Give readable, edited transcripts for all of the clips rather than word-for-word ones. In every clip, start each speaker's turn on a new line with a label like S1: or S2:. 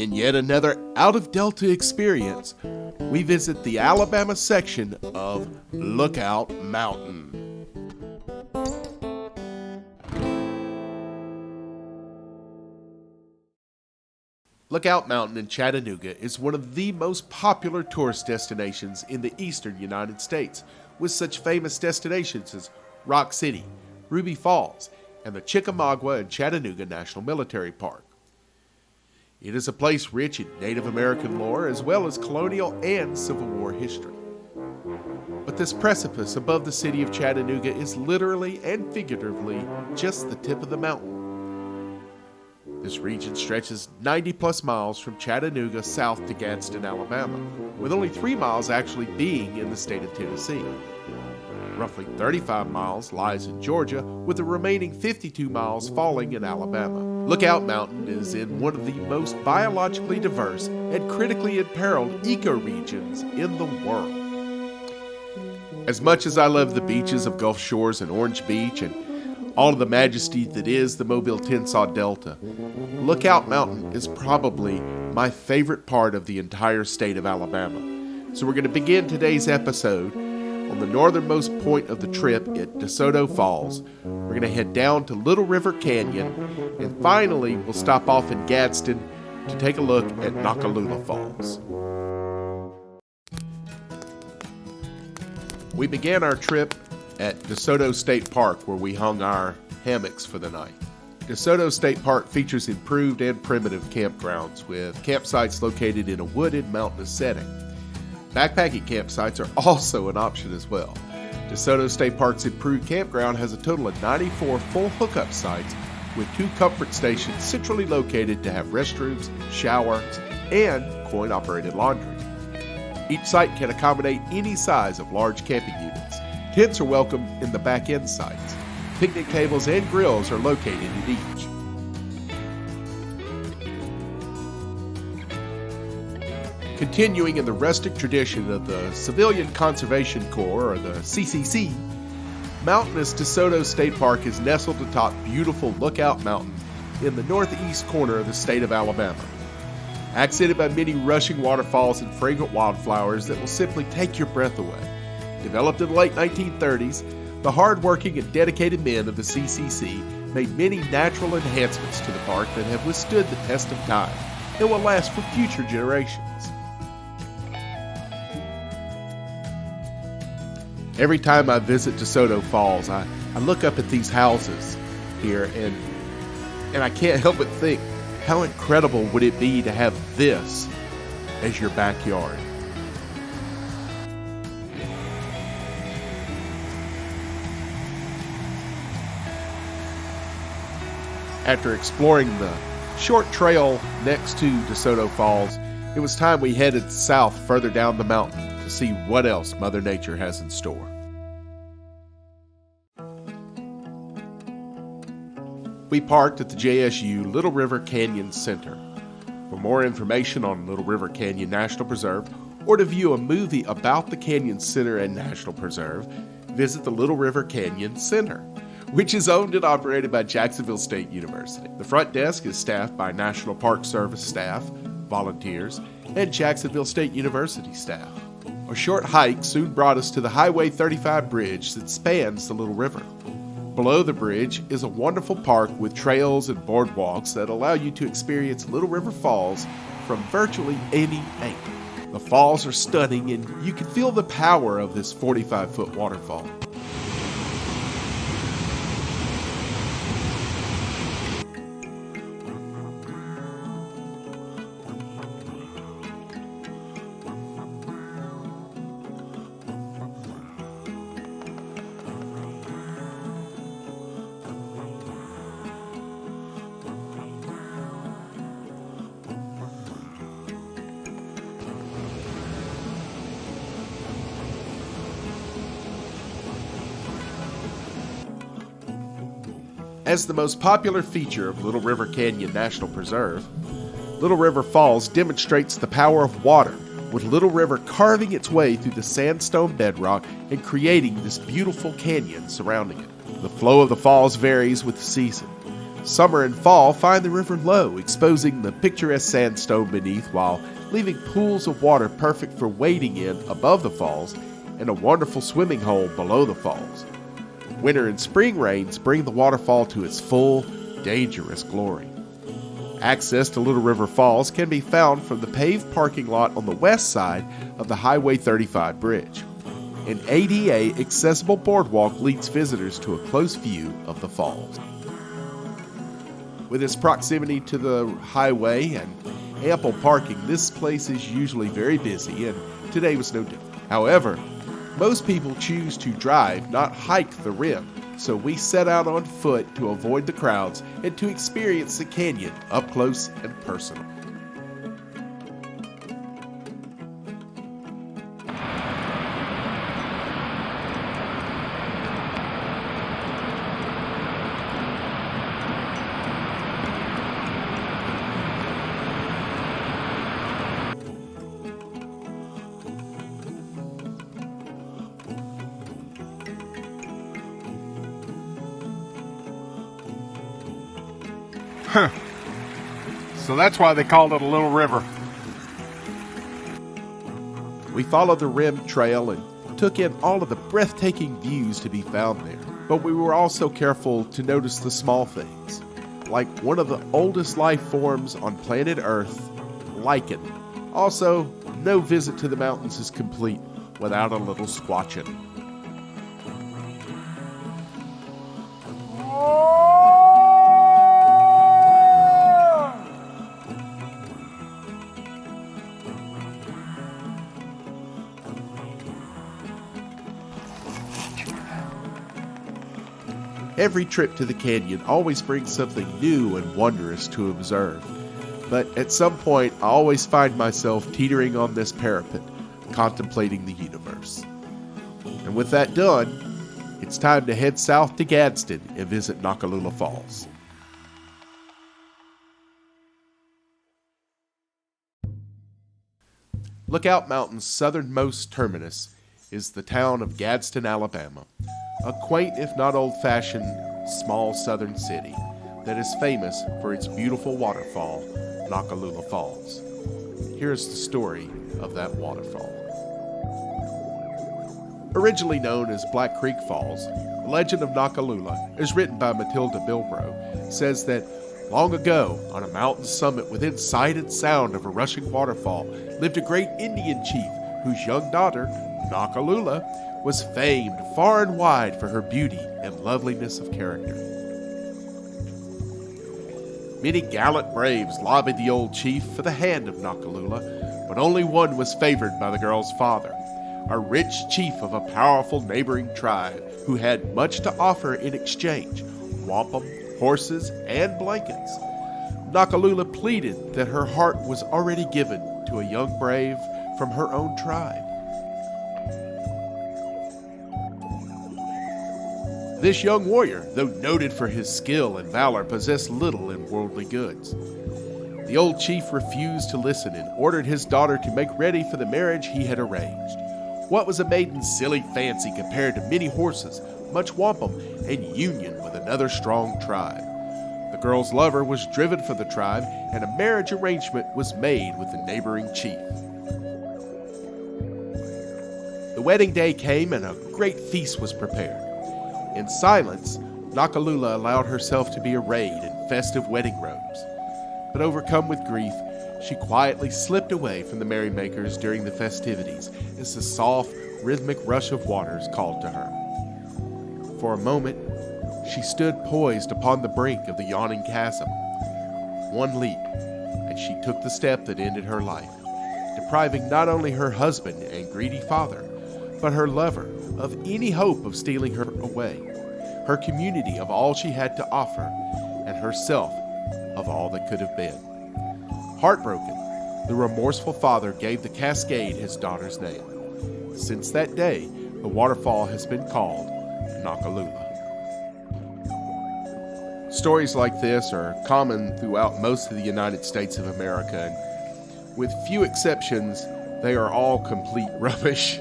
S1: In yet another out-of-Delta experience, we visit the Alabama section of Lookout Mountain. Lookout Mountain in Chattanooga is one of the most popular tourist destinations in the eastern United States, with such famous destinations as Rock City, Ruby Falls, and the Chickamauga and Chattanooga National Military Park. It is a place rich in Native American lore as well as colonial and Civil War history. But this precipice above the city of Chattanooga is literally and figuratively just the tip of the mountain. This region stretches 90 plus miles from Chattanooga south to Gadsden, Alabama, with only 3 miles actually being in the state of Tennessee. Roughly 35 miles lies in Georgia, with the remaining 52 miles falling in Alabama. Lookout Mountain is in one of the most biologically diverse and critically imperiled ecoregions in the world. As much as I love the beaches of Gulf Shores and Orange Beach and all of the majesty that is the Mobile-Tensaw Delta, Lookout Mountain is probably my favorite part of the entire state of Alabama. So we're going to begin today's episode on the northernmost point of the trip at DeSoto Falls. We're going to head down to Little River Canyon, and finally we'll stop off in Gadsden to take a look at Noccalula Falls. We began our trip at DeSoto State Park, where we hung our hammocks for the night. DeSoto State Park features improved and primitive campgrounds with campsites located in a wooded mountainous setting. Backpacking campsites are also an option as well. DeSoto State Park's improved campground has a total of 94 full hookup sites with 2 comfort stations centrally located to have restrooms, showers, and coin-operated laundry. Each site can accommodate any size of large camping units. Tents are welcome in the back-end sites. Picnic tables and grills are located in each. Continuing in the rustic tradition of the Civilian Conservation Corps, or the CCC, mountainous DeSoto State Park is nestled atop beautiful Lookout Mountain in the northeast corner of the state of Alabama. Accented by many rushing waterfalls and fragrant wildflowers that will simply take your breath away. Developed in the late 1930s, the hard-working and dedicated men of the CCC made many natural enhancements to the park that have withstood the test of time and will last for future generations. Every time I visit DeSoto Falls, I look up at these houses here and I can't help but think, how incredible would it be to have this as your backyard? After exploring the short trail next to DeSoto Falls, it was time we headed south further down the mountain to see what else Mother Nature has in store. We parked at the JSU Little River Canyon Center. For more information on Little River Canyon National Preserve, or to view a movie about the Canyon Center and National Preserve, visit the Little River Canyon Center, which is owned and operated by Jacksonville State University. The front desk is staffed by National Park Service staff, volunteers, and Jacksonville State University staff. A short hike soon brought us to the Highway 35 bridge that spans the Little River. Below the bridge is a wonderful park with trails and boardwalks that allow you to experience Little River Falls from virtually any angle. The falls are stunning, and you can feel the power of this 45-foot waterfall. As the most popular feature of Little River Canyon National Preserve, Little River Falls demonstrates the power of water, with Little River carving its way through the sandstone bedrock and creating this beautiful canyon surrounding it. The flow of the falls varies with the season. Summer and fall find the river low, exposing the picturesque sandstone beneath while leaving pools of water perfect for wading in above the falls and a wonderful swimming hole below the falls. Winter and spring rains bring the waterfall to its full, dangerous glory. Access to Little River Falls can be found from the paved parking lot on the west side of the Highway 35 bridge. An ADA accessible boardwalk leads visitors to a close view of the falls. With its proximity to the highway and ample parking, this place is usually very busy, and today was no different. However, most people choose to drive, not hike the rim, so we set out on foot to avoid the crowds and to experience the canyon up close and personal.
S2: So that's why they called it a little river.
S1: We followed the rim trail and took in all of the breathtaking views to be found there. But we were also careful to notice the small things, like one of the oldest life forms on planet Earth, lichen. Also, no visit to the mountains is complete without a little squatching. Every trip to the canyon always brings something new and wondrous to observe. But at some point, I always find myself teetering on this parapet, contemplating the universe. And with that done, it's time to head south to Gadsden and visit Noccalula Falls. Lookout Mountain's southernmost terminus is the town of Gadsden, Alabama, a quaint, if not old-fashioned, small southern city that is famous for its beautiful waterfall, Noccalula Falls. Here's the story of that waterfall. Originally known as Black Creek Falls, the legend of Noccalula, as written by Matilda Bilbro, says that long ago, on a mountain summit within sight and sound of a rushing waterfall, lived a great Indian chief whose young daughter, Noccalula, was famed far and wide for her beauty and loveliness of character. Many gallant braves lobbied the old chief for the hand of Noccalula, but only one was favored by the girl's father, a rich chief of a powerful neighboring tribe who had much to offer in exchange: wampum, horses, and blankets. Noccalula pleaded that her heart was already given to a young brave from her own tribe. This young warrior, though noted for his skill and valor, possessed little in worldly goods. The old chief refused to listen and ordered his daughter to make ready for the marriage he had arranged. What was a maiden's silly fancy compared to many horses, much wampum, and union with another strong tribe? The girl's lover was driven from the tribe, and a marriage arrangement was made with the neighboring chief. The wedding day came, and a great feast was prepared. In silence, Noccalula allowed herself to be arrayed in festive wedding robes. But overcome with grief, she quietly slipped away from the merrymakers during the festivities as the soft, rhythmic rush of waters called to her. For a moment, she stood poised upon the brink of the yawning chasm. One leap, and she took the step that ended her life, depriving not only her husband and greedy father, but her lover of any hope of stealing her away, her community of all she had to offer, and herself of all that could have been. Heartbroken, the remorseful father gave the cascade his daughter's name. Since that day, the waterfall has been called Noccalula. Stories like this are common throughout most of the United States of America, and with few exceptions, they are all complete rubbish.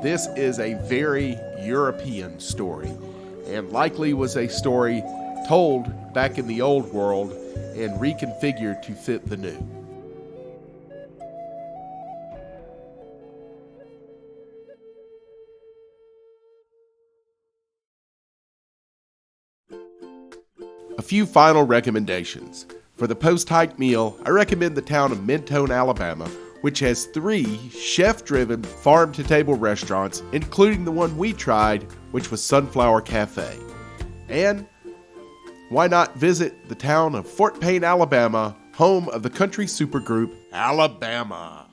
S1: This is a very European story, and likely was a story told back in the old world and reconfigured to fit the new. A few final recommendations. For the post-hike meal, I recommend the town of Mentone, Alabama, which has 3 chef-driven farm-to-table restaurants, including the one we tried, which was Sunflower Cafe. And why not visit the town of Fort Payne, Alabama, home of the country supergroup Alabama.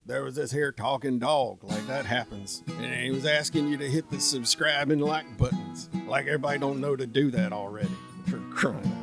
S3: There was this here talking dog, like that happens. And he was asking you to hit the subscribe and like buttons. Like everybody don't know to do that already. For crying